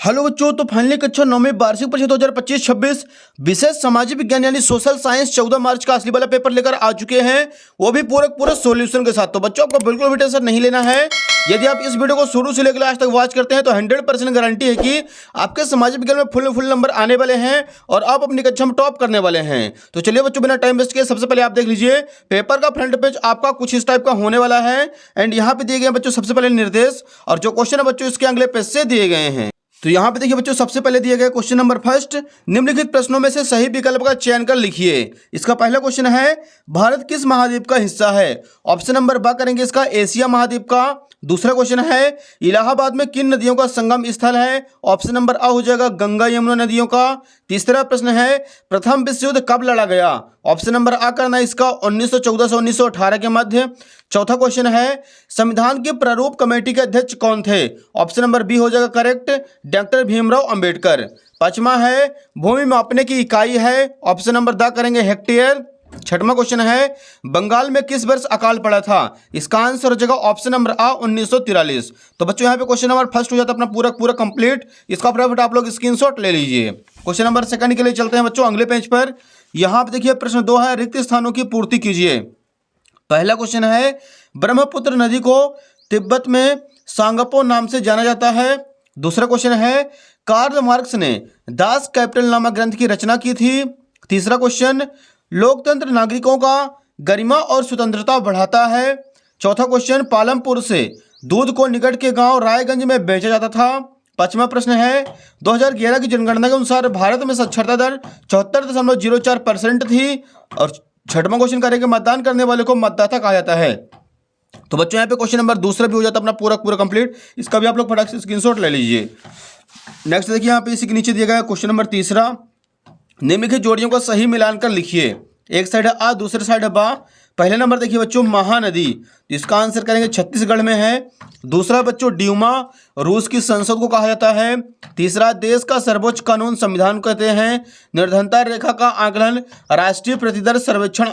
Hello बच्चों, तो finally कक्षा 9 में वार्षिक परीक्षा 2025-26 विशेष सामाजिक विज्ञान यानी सोशल साइंस 14 मार्च का असली वाला पेपर लेकर आ चुके हैं, वो भी पूरे सॉल्यूशन के साथ। तो बच्चों आपको बिल्कुल भी टेंशन नहीं लेना है। यदि आप इस वीडियो को शुरू से लेकर आज तक वॉच करते हैं तो 100% गारंटी है कि आपके सामाजिक विज्ञान में फुल नंबर आने वाले हैं और आप अपनी कक्षा में टॉप करने वाले हैं। तो चलिए बच्चों, बिना टाइम वेस्ट किए सबसे पहले आप देख लीजिए पेपर का फ्रंट पेज आपका कुछ इस टाइप का होने वाला है। एंड यहाँ पे दिए गए बच्चों सबसे पहले निर्देश और जो क्वेश्चन है बच्चों इसके अगले पेज से दिए गए हैं। तो यहाँ पे देखिए बच्चों, सबसे पहले दिया गया क्वेश्चन नंबर फर्स्ट, निम्नलिखित प्रश्नों में से सही विकल्प का चयन कर लिखिए। इसका पहला क्वेश्चन है भारत किस महाद्वीप का हिस्सा है? ऑप्शन नंबर ब करेंगे इसका एशिया महाद्वीप का। दूसरा क्वेश्चन है इलाहाबाद में किन नदियों का संगम स्थल है? ऑप्शन नंबर अ हो जाएगा गंगा यमुना नदियों का। तीसरा प्रश्न है प्रथम विश्व युद्ध कब लड़ा गया? ऑप्शन नंबर आ करना इसका 1914 से 1918 के मध्य। चौथा क्वेश्चन है संविधान की प्रारूप कमेटी के अध्यक्ष कौन थे? ऑप्शन नंबर बी हो जाएगा करेक्ट, डॉक्टर भीमराव अंबेडकर। पांचवा है भूमि मापने की इकाई है, ऑप्शन नंबर द करेंगे हेक्टेयर। छठवां क्वेश्चन है बंगाल में किस वर्ष अकाल पड़ा था? इसका आंसर हो जाएगा ऑप्शन नंबर आ 1943। तो बच्चों यहाँ पे क्वेश्चन नंबर फर्स्ट हो जाता है अपना पूरा कंप्लीट। इसका फटाफट आप लोग स्क्रीनशॉट ले लीजिए। क्वेश्चन नंबर सेकंड के लिए चलते हैं बच्चों अगले पेज पर। यहाँ पे देखिए प्रश्न 2 है रिक्त स्थानों की पूर्ति कीजिए। पहला क्वेश्चन है ब्रह्मपुत्र नदी को तिब्बत में सांगपो नाम से जाना जाता है। दूसरा क्वेश्चन है कार्ल मार्क्स ने दास कैपिटल नामक ग्रंथ की रचना की थी। तीसरा क्वेश्चन लोकतंत्र नागरिकों का गरिमा और स्वतंत्रता बढ़ाता है। चौथा क्वेश्चन पालमपुर से दूध को निकट के गांव रायगंज में बेचा जाता था। पांचवा प्रश्न है 2011 की जनगणना के अनुसार भारत में साक्षरता दर 74.04% थी। और छठवां क्वेश्चन करेंगे मतदान करने वाले को मतदाता कहा जाता है। तो बच्चों यहाँ पे क्वेश्चन नंबर दूसरा भी हो जाता है अपना पूरा कंप्लीट। इसका भी आप लोग फटाक से स्क्रीनशॉट ले लीजिए। नेक्स्ट देखिए यहाँ पे इसी के नीचे दिया गया क्वेश्चन नंबर तीसरा, निम्नलिखित जोड़ियों का सही मिलान कर लिखिए। एक साइड है आ, दूसरे साइड है बा। पहले नंबर देखिए बच्चों महानदी, तो इसका आंसर करेंगे छत्तीसगढ़ में है। दूसरा बच्चों ड्यूमा रूस की संसद को कहा जाता है। तीसरा देश का सर्वोच्च कानून संविधान कहते हैं। निर्धनता रेखा का आकलन राष्ट्रीय प्रतिदर सर्वेक्षण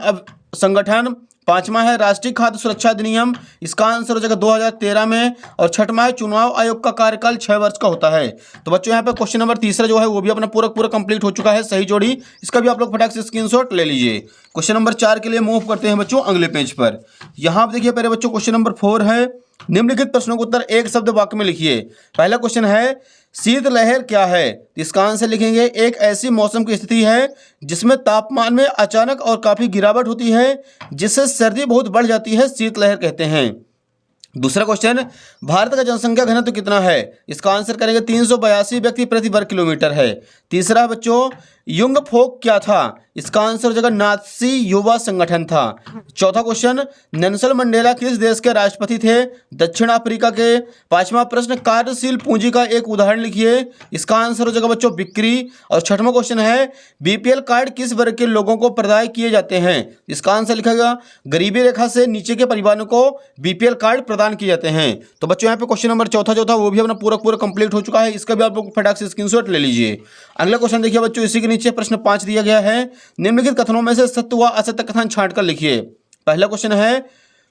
संगठन। पांचवा है राष्ट्रीय खाद्य सुरक्षा अधिनियम, इसका आंसर हो जाएगा 2013 में। और छठवां है चुनाव आयोग का कार्यकाल 6 वर्ष का होता है। तो बच्चों यहाँ पे क्वेश्चन नंबर तीसरा जो है वो भी अपना पूरा कंप्लीट हो चुका है, सही जोड़ी। इसका भी आप लोग फटाक से स्क्रीनशॉट ले लीजिए। क्वेश्चन नंबर 4 के लिए मूव करते हैं बच्चों अगले पेज पर। यहाँ पे देखिए पहले बच्चों क्वेश्चन नंबर 4 है निम्नलिखित प्रश्नों का उत्तर एक शब्द वाक्य में लिखिए। पहला क्वेश्चन है शीतलहर क्या है? इसका आंसर लिखेंगे एक ऐसी मौसम की स्थिति है जिसमें तापमान में अचानक और काफी गिरावट होती है जिससे सर्दी बहुत बढ़ जाती है, शीतलहर कहते हैं। दूसरा क्वेश्चन भारत का जनसंख्या घनत्व कितना है? इसका आंसर करेंगे 382 व्यक्ति प्रति वर्ग किलोमीटर है। तीसरा बच्चों युंग फोक क्या था? इसका आंसर हो जाएगा नात्सी युवा संगठन था। चौथा क्वेश्चन नेल्सन मंडेला किस देश के राष्ट्रपति थे? दक्षिण अफ्रीका के। पांचवा प्रश्न कार्यशील पूंजी का एक उदाहरण लिखिए। इसका आंसर हो जाएगा बच्चों बिक्री। और छठवां क्वेश्चन है बीपीएल कार्ड किस वर्ग के लोगों को प्रदान किए जाते हैं? इसका आंसर लिखेगा गरीबी रेखा से नीचे के परिवारों को बीपीएल कार्ड प्रदान किए जाते हैं। तो बच्चों यहाँ पे क्वेश्चन नंबर चौथा जो था वो भी अपना पूरा कंप्लीट हो चुका है। इसका भी आप लोग फटाक से स्क्रीनशॉट ले लीजिए। अगला क्वेश्चन देखिए बच्चों, इसी के नीचे प्रश्न 5 दिया गया है निम्नलिखित कथनों में से सत्य व असत्य कथन छांटकर लिखिए। पहला क्वेश्चन है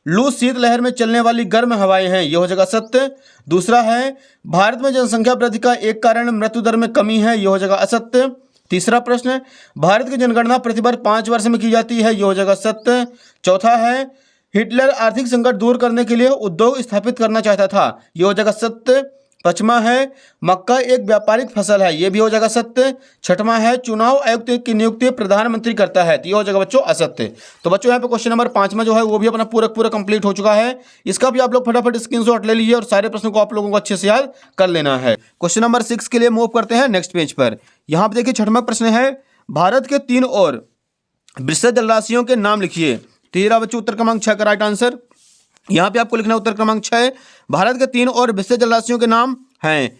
लू शीतलहर में चलने वाली गर्म हवाएं हैं, यह हो जाएगा सत्य। दूसरा है भारत में जनसंख्या वृद्धि का एक कारण मृत्यु दर में कमी है, यह हो जाएगा असत्य। तीसरा प्रश्न भारत की जनगणना प्रतिवर्ष 5 वर्ष में की जाती है, यह हो जाएगा सत्य। चौथा है हिटलर आर्थिक संकट दूर करने के लिए उद्योग स्थापित करना चाहता था, यह हो जाएगा सत्य। पांचवा है मक्का एक व्यापारिक फसल है, यह भी हो जाएगा सत्य। छठवां है चुनाव आयुक्त की नियुक्ति प्रधानमंत्री करता है, तो यह हो जाएगा बच्चों असत्य। तो बच्चों यहाँ पे क्वेश्चन नंबर 5 जो है वो भी अपना पूरा कंप्लीट हो चुका है। इसका भी आप लोग फटाफट स्क्रीनशॉट ले लीजिए और सारे प्रश्नों को आप लोगों को अच्छे से याद कर लेना है। क्वेश्चन नंबर 6 के लिए मूव करते हैं नेक्स्ट पेज पर। यहाँ पे देखिए छठवां प्रश्न है भारत के 3 और विस्तृत जलराशियों के नाम लिखिए। तेरा बच्चों उत्तर क्रमांक 6 का राइट आंसर। यहाँ पे आपको लिखना है उत्तर क्रमांक 6। भारत के 3 और विस्तृत जलराशियों के नाम हैं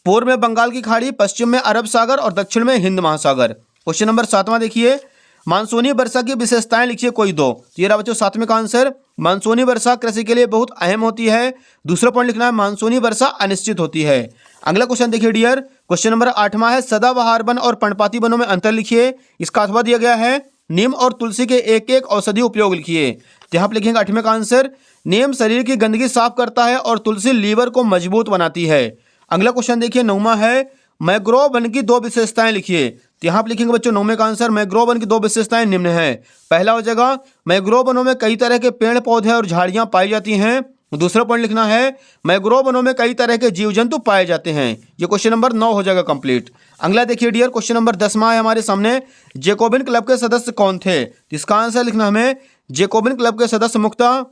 पूर्व में बंगाल की खाड़ी, पश्चिम में अरब सागर और दक्षिण में हिंद महासागर। क्वेश्चन नंबर 7वां देखिए मानसूनी वर्षा की विशेषताएं लिखिए कोई दो। ये रहा बच्चों 7वें का आंसर। मानसूनी वर्षा कृषि के लिए बहुत अहम होती है। दूसरा पॉइंट लिखना है मानसूनी वर्षा अनिश्चित होती है। अगला क्वेश्चन देखिए डियर, क्वेश्चन नंबर 8वां है सदाबहार वन और पर्णपाती वनों में अंतर लिखिए। इसका अथवा दिया गया है नीम और तुलसी के एक एक औषधि उपयोग लिखिए। तो यहाँ पे लिखेंगे 8वें का आंसर नीम शरीर की गंदगी साफ करता है और तुलसी लीवर को मजबूत बनाती है। अगला क्वेश्चन देखिए 9वां है मैंग्रोव वन की दो विशेषताएं लिखिए। तो यहाँ पे लिखेंगे बच्चों 9वें का आंसर, मैंग्रोव वन की दो विशेषताएं निम्न हैं। पहला हो जाएगा मैंग्रोव वनों में कई तरह के पेड़ पौधे और झाड़ियां पाई जाती हैं। दूसरा पॉइंट लिखना है मैंग्रोव वनों में कई तरह के जीव जंतु पाए जाते हैं। ये क्वेश्चन नंबर 9 हो जाएगा कंप्लीट। अगला देखिए डियर, क्वेश्चन नंबर 10वां है हमारे सामने, जैकोबिन क्लब के सदस्य कौन थे? इसका आंसर लिखना हमें, जैकोबिन क्लब के सदस्य मुख्यतः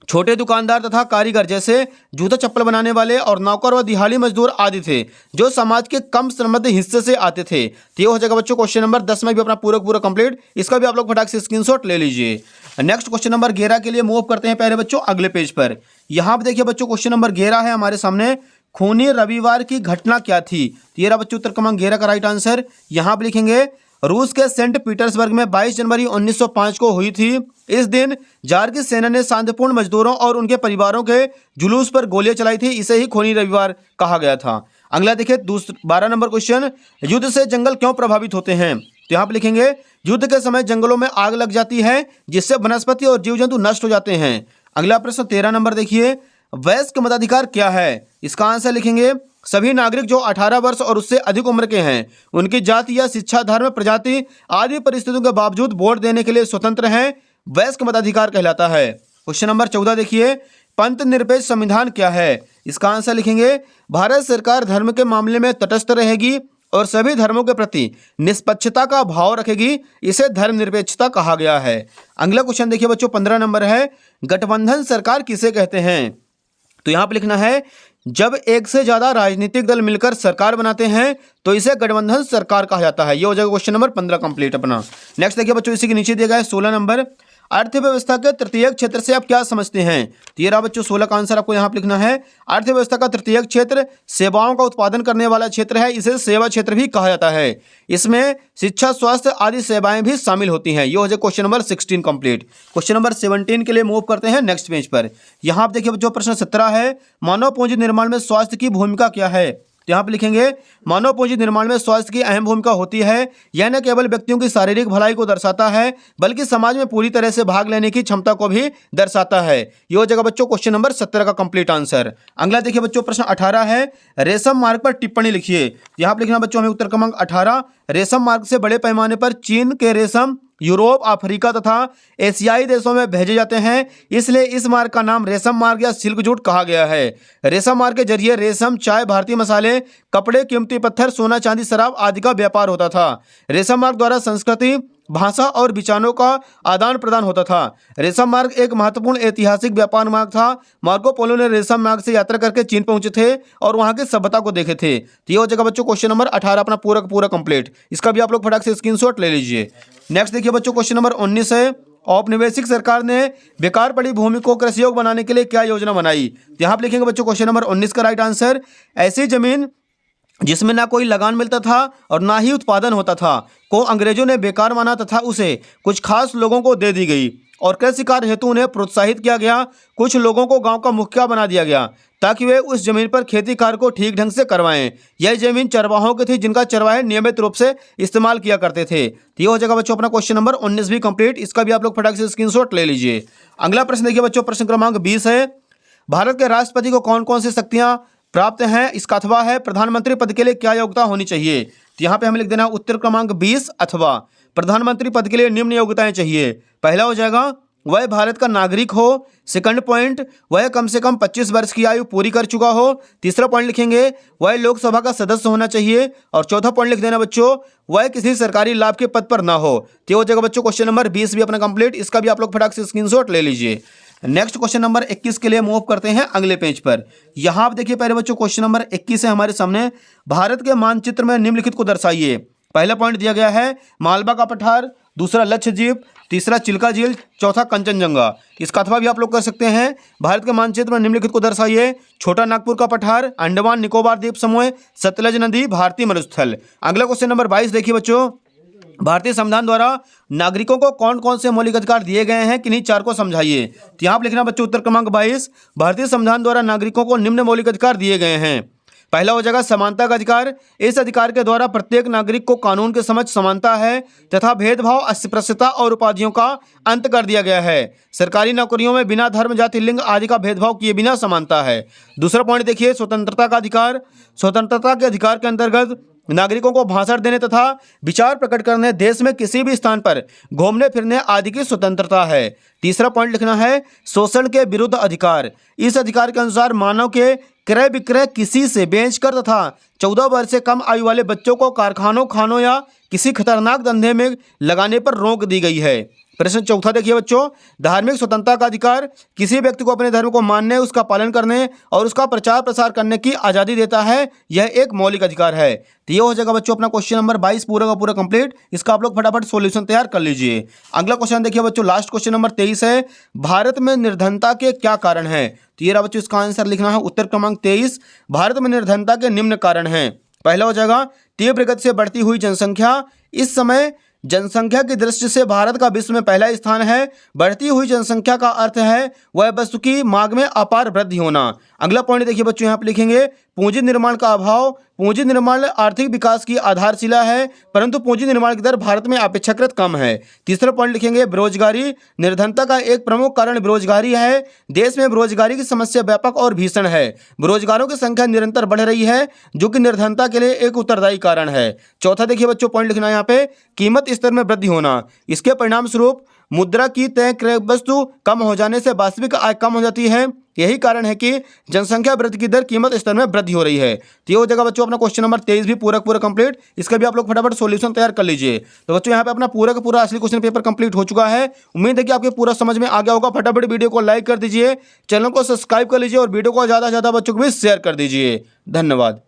छोटे दुकानदार तथा कारीगर जैसे जूता चप्पल बनाने वाले और नौकर व दिहाड़ी मजदूर आदि थे, जो समाज के कम श्रमबद्ध हिस्से से आते थे। तो ये हो जाएगा बच्चों क्वेश्चन नंबर 10 में भी अपना पूरा कंप्लीट। इसका भी आप लोग फटाक से स्क्रीनशॉट ले लीजिए। नेक्स्ट क्वेश्चन नंबर 11 के लिए मूव करते हैं पहले बच्चों अगले पेज पर। यहाँ पे देखिए बच्चों क्वेश्चन नंबर 11 है हमारे सामने, खूनी रविवार की घटना क्या थी? तो ये रहा बच्चों उत्तर क्रमांक 11 का राइट आंसर। यहाँ पे लिखेंगे रूस के सेंट पीटर्सबर्ग में 22 जनवरी 1905 को हुई थी। इस दिन जार की सेना ने शांतिपूर्ण मजदूरों और उनके परिवारों के जुलूस पर गोलियां चलाई थी। इसे ही खूनी रविवार कहा गया था। अगला देखिए 12 नंबर क्वेश्चन, युद्ध से जंगल क्यों प्रभावित होते हैं? तो यहाँ पे लिखेंगे युद्ध के समय जंगलों में आग लग जाती है, जिससे वनस्पति और जीव जंतु नष्ट हो जाते हैं। अगला प्रश्न 13 नंबर देखिए, वयस्क मताधिकार क्या है? इसका आंसर लिखेंगे सभी नागरिक जो 18 वर्ष और उससे अधिक उम्र के हैं, उनकी जाति या शिक्षा, धर्म, प्रजाति आदि परिस्थितियों के बावजूद वोट देने के लिए स्वतंत्र हैं, वयस्क मताधिकार कहलाता है। क्वेश्चन नंबर 14 देखिए, पंथ निरपेक्ष संविधान क्या है? इसका आंसर लिखेंगे भारत सरकार धर्म के मामले में तटस्थ रहेगी और सभी धर्मों के प्रति निष्पक्षता का भाव रखेगी। इसे धर्मनिरपेक्षता कहा गया है। अगला क्वेश्चन देखिए बच्चों 15 नंबर है, गठबंधन सरकार किसे कहते हैं? तो यहाँ पे लिखना है जब एक से ज्यादा राजनीतिक दल मिलकर सरकार बनाते हैं तो इसे गठबंधन सरकार कहा जाता है। ये हो जाएगा क्वेश्चन नंबर 15 कंप्लीट अपना। नेक्स्ट देखिए बच्चों इसी के नीचे दिया गया है 16 नंबर, अर्थव्यवस्था के तृतीयक क्षेत्र से आप क्या समझते हैं? तो ये रहा बच्चों 16 का आंसर आपको यहाँ पे लिखना है। अर्थव्यवस्था का तृतीयक क्षेत्र सेवाओं का उत्पादन करने वाला क्षेत्र है, इसे सेवा क्षेत्र भी कहा जाता है। इसमें शिक्षा, स्वास्थ्य आदि सेवाएं भी शामिल होती हैं। ये हो जाए question number 16 complete. Question number 17 के लिए मूव करते हैं नेक्स्ट पेज पर। यहाँ आप देखिए बच्चों प्रश्न 17 है, मानव पूंजी निर्माण में स्वास्थ्य की भूमिका क्या है? तो यहाँ पे लिखेंगे मानव पूंजी निर्माण में स्वास्थ्य की अहम भूमिका होती है। यह न केवल व्यक्तियों की शारीरिक भलाई को दर्शाता है, बल्कि समाज में पूरी तरह से भाग लेने की क्षमता को भी दर्शाता है। ये हो जाएगा बच्चों क्वेश्चन नंबर 17 का कंप्लीट आंसर। अगला देखिए बच्चों प्रश्न 18 है, रेशम मार्ग पर टिप्पणी लिखिए। यहाँ पे लिखना बच्चों हमें उत्तर क्रमांक 18, रेशम मार्ग से बड़े पैमाने पर चीन के रेशम यूरोप, अफ्रीका तथा एशियाई देशों में भेजे जाते हैं, इसलिए इस मार्ग का नाम रेशम मार्ग या सिल्क जूट कहा गया है। रेशम मार्ग के जरिए रेशम, चाय, भारतीय मसाले, कपड़े, कीमती पत्थर, सोना, चांदी, शराब आदि का व्यापार होता था। रेशम मार्ग द्वारा संस्कृति, भाषा और विचारों का आदान प्रदान होता था। रेशम मार्ग एक महत्वपूर्ण ऐतिहासिक व्यापार मार्ग था। मार्को पोलो ने रेशम मार्ग से यात्रा करके चीन पहुंचे थे और वहां की सभ्यता को देखे थे। तो ये हो जाएगा बच्चों क्वेश्चन नंबर 18 अपना पूरा कंप्लीट। इसका भी आप लोग फटाक से स्क्रीनशॉट ले लीजिए। नेक्स्ट देखिए बच्चों क्वेश्चन नंबर 19 है, औपनिवेशिक सरकार ने बेकार पड़ी भूमि को कृषि योग्य बनाने के लिए क्या योजना बनाई? यहाँ पे लिखेंगे बच्चों क्वेश्चन नंबर 19 का राइट आंसर, ऐसी जमीन जिसमें ना कोई लगान मिलता था और ना ही उत्पादन होता था को अंग्रेजों ने बेकार माना तथा उसे कुछ खास लोगों को दे दी गई और कृषि कार्य हेतु उन्हें प्रोत्साहित किया गया। कुछ लोगों को गांव का मुखिया बना दिया गया ताकि वे उस जमीन पर खेती कार्य को ठीक ढंग से करवाएं। यह जमीन चरवाहों की थी, जिनका चरवाहे नियमित रूप से इस्तेमाल किया करते थे। तो ये हो जाएगा बच्चों अपना क्वेश्चन नंबर 19 भी कंप्लीट। इसका भी आप लोग फटाक से स्क्रीनशॉट ले लीजिए। अगला प्रश्न देखिए बच्चों प्रश्न क्रमांक 20 है, भारत के राष्ट्रपति को कौन कौन सी शक्तियां प्राप्त हैं? इसका अथवा है प्रधानमंत्री पद के लिए क्या योग्यता होनी चाहिए? तो यहाँ पे हमें लिख देना उत्तर क्रमांक 20 अथवा प्रधानमंत्री पद के लिए निम्न योग्यताएं चाहिए। पहला हो जाएगा वह भारत का नागरिक हो। सेकंड पॉइंट, वह कम से कम 25 वर्ष की आयु पूरी कर चुका हो। तीसरा पॉइंट लिखेंगे वह लोकसभा का सदस्य होना चाहिए। और चौथा पॉइंट लिख देना बच्चों, वह किसी सरकारी लाभ के पद पर ना हो। तो हो जाएगा बच्चों क्वेश्चन नंबर 20 भी अपना कंप्लीट। इसका भी आप लोग फटाक से स्क्रीनशॉट ले लीजिए। नेक्स्ट क्वेश्चन नंबर 21 के लिए मूव करते हैं अगले पेज पर। यहाँ आप देखिए पहले बच्चों क्वेश्चन नंबर 21 है हमारे सामने, भारत के मानचित्र में निम्नलिखित को दर्शाइए। पहला पॉइंट दिया गया है मालवा का पठार, दूसरा लक्षद्वीप, तीसरा चिल्का झील, चौथा कंचनजंगा। इसका अथवा भी आप लोग कर सकते हैं, भारत के मानचित्र में निम्नलिखित को दर्शाइए। छोटा नागपुर का पठार, अंडमान निकोबार द्वीप समूह, सतलज नदी, भारतीय मरुस्थल। अगला क्वेश्चन नंबर 22 देखिए बच्चों, भारतीय संविधान द्वारा नागरिकों को कौन कौन से मौलिक अधिकार दिए गए हैं, किन्हीं चार को समझाइए। तो यहाँ पर लिखना बच्चों उत्तर क्रमांक 22, भारतीय संविधान द्वारा नागरिकों को निम्न मौलिक अधिकार दिए गए हैं। पहला हो जाएगा समानता का अधिकार। इस अधिकार के द्वारा प्रत्येक नागरिक को कानून के समक्ष समानता है तथा भेदभाव, अस्पृश्यता और उपाधियों का अंत कर दिया गया है। सरकारी नौकरियों में बिना धर्म, जाति, लिंग आदि का भेदभाव किए बिना समानता है। दूसरा पॉइंट देखिए, स्वतंत्रता का अधिकार। स्वतंत्रता के अधिकार के अंतर्गत नागरिकों को भाषण देने तथा विचार प्रकट करने, देश में किसी भी स्थान पर घूमने फिरने आदि की स्वतंत्रता है। तीसरा पॉइंट लिखना है शोषण के विरुद्ध अधिकार। इस अधिकार के अनुसार मानव के क्रय विक्रय किसी से बेचकर तथा 14 वर्ष से कम आयु वाले बच्चों को कारखानों, खानों या किसी खतरनाक धंधे में लगाने पर रोक दी गई है। प्रश्न चौथा देखिए बच्चों, धार्मिक स्वतंत्रता का अधिकार। किसी व्यक्ति को अपने धर्म को मानने, उसका पालन करने और उसका प्रचार प्रसार करने की आज़ादी देता है। यह एक मौलिक अधिकार है। तो ये हो जाएगा बच्चों अपना क्वेश्चन नंबर 22 पूरा का पूरा कंप्लीट। इसका आप लोग फटाफट सॉल्यूशन तैयार कर लीजिए। अगला क्वेश्चन देखिए बच्चों, लास्ट क्वेश्चन नंबर 23 है, भारत में निर्धनता के क्या कारण हैं? तो ये रहा बच्चों इसका आंसर लिखना है। उत्तर क्रमांक 23, भारत में निर्धनता के निम्न कारण हैं। पहला हो जाएगा तीव्र गति से बढ़ती हुई जनसंख्या। इस समय जनसंख्या की दृष्टि से भारत का विश्व में पहला स्थान है। बढ़ती हुई जनसंख्या का अर्थ है वह वस्तु की मांग में अपार वृद्धि होना। अगला पॉइंट देखिए बच्चों, यहाँ पे लिखेंगे पूंजी निर्माण का अभाव। पूंजी निर्माण आर्थिक विकास की आधारशिला है, परंतु पूंजी निर्माण की दर भारत में अपेक्षाकृत कम है। तीसरा पॉइंट लिखेंगे बेरोजगारी। निर्धनता का एक प्रमुख कारण बेरोजगारी है। देश में बेरोजगारी की समस्या व्यापक और भीषण है। बेरोजगारों की संख्या निरंतर बढ़ रही है, जो कि निर्धनता के लिए एक उत्तरदायी कारण है। चौथा देखिए बच्चों पॉइंट लिखना है यहाँ पे कीमत स्तर में वृद्धि होना। इसके परिणाम स्वरूप मुद्रा की तय क्रय वस्तु कम हो जाने से वास्तविक आय कम हो जाती है। यही कारण है कि जनसंख्या वृद्धि की दर कीमत स्तर में वृद्धि हो रही है। तो ये हो जाएगा बच्चों अपना क्वेश्चन नंबर 23 भी पूरा पूरा कंप्लीट। इसका भी आप लोग फटाफट सॉल्यूशन तैयार कर लीजिए। तो बच्चों यहाँ पे अपना पूरा का पूरा असली क्वेश्चन पेपर कंप्लीट हो चुका है। उम्मीद है कि आपके पूरा समझ में आ गया होगा। फटाफट वीडियो को लाइक कर दीजिए, चैनल को सब्सक्राइब कर लीजिए और वीडियो को ज़्यादा से ज़्यादा बच्चों को भी शेयर कर दीजिए। धन्यवाद।